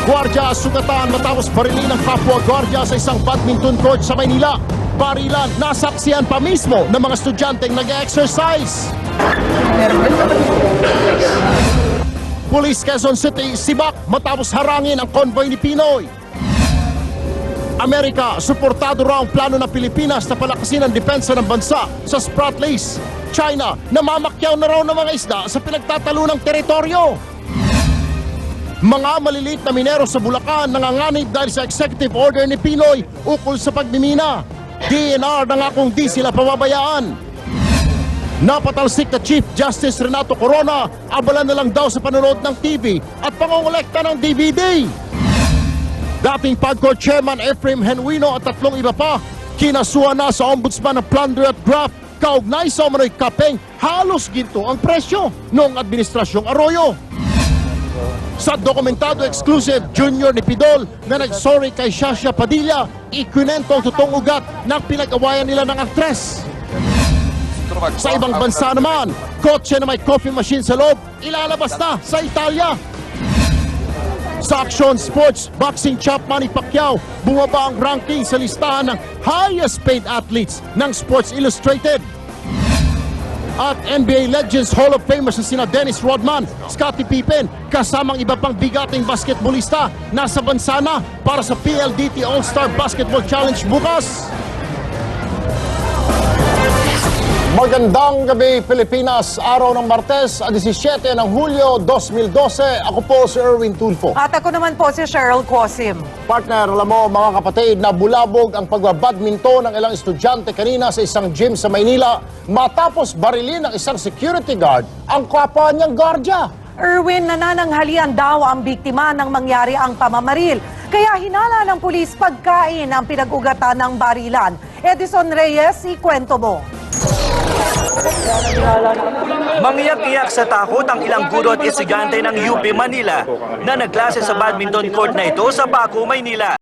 Gwardiya sugatan matapos barilin ng kapwa gwardiya sa isang badminton court sa Maynila. Barilan, nasaksihan pa mismo ng mga estudyanteng nag-exercise. Police Quezon City, sibak matapos harangin ang convoy ni Pinoy. Amerika, suportado raw ang plano ng Pilipinas na palakasin ang depensa ng bansa sa Spratlys. China, namamakyaw na raw ng mga isda sa pinagtatalo ng teritoryo. Mga maliliit na minero sa Bulacan nanganganib dahil sa executive order ni Pinoy ukol sa pagmimina. DNR na nga kung di sila pababayaan. Napatalsik na Chief Justice Renato Corona, abala na lang daw sa panonood ng TV at pangongolekta ng DVD. Dating PAGCOR Chairman Ephraim Genuino at 3 iba pa, kinasuhan na sa Ombudsman ng plunder at graft kaugnay sa umano'y kapeng halos ginto ang presyo noong Administrasyong Arroyo. Sa dokumentado exclusive junior ni Pidol na nagsorry kay Shasha Padilla, ikwinento ang totoong ugat ng pinag-awayan nila ng aktres. Sa ibang bansa naman, kotse na may coffee machine sa loob, ilalabas na sa Italia. Sa Action Sports, boxing champ Manny Pacquiao, bumaba ang ranking sa listahan ng highest paid athletes ng Sports Illustrated. At NBA Legends Hall of Famers na sina Dennis Rodman, Scottie Pippen, kasamang iba pang bigating basketballista, nasa bansa na para sa PLDT All-Star Basketball Challenge bukas. Magandang gabi Pilipinas, araw ng Martes, 17 ng Hulyo 2012. Ako po si Erwin Tulfo. At ako naman po si Cheryl Quasim. Partner, alam mo mga kapatid, na bulabog ang pagbabadminton ng ilang estudyante kanina sa isang gym sa Maynila matapos barilin ng isang security guard ang kapwa niyang gwardiya. Erwin, nanananghalian daw ang biktima nang mangyari ang pamamaril. Kaya hinala ng pulis pagkain ang pinag-ugatan ng barilan. Edison Reyes, ikwento mo. Mangiyak-iyak sa takot ang ilang guro at estudyante ng UP Manila na nagklase sa badminton court na ito sa Paco, Maynila.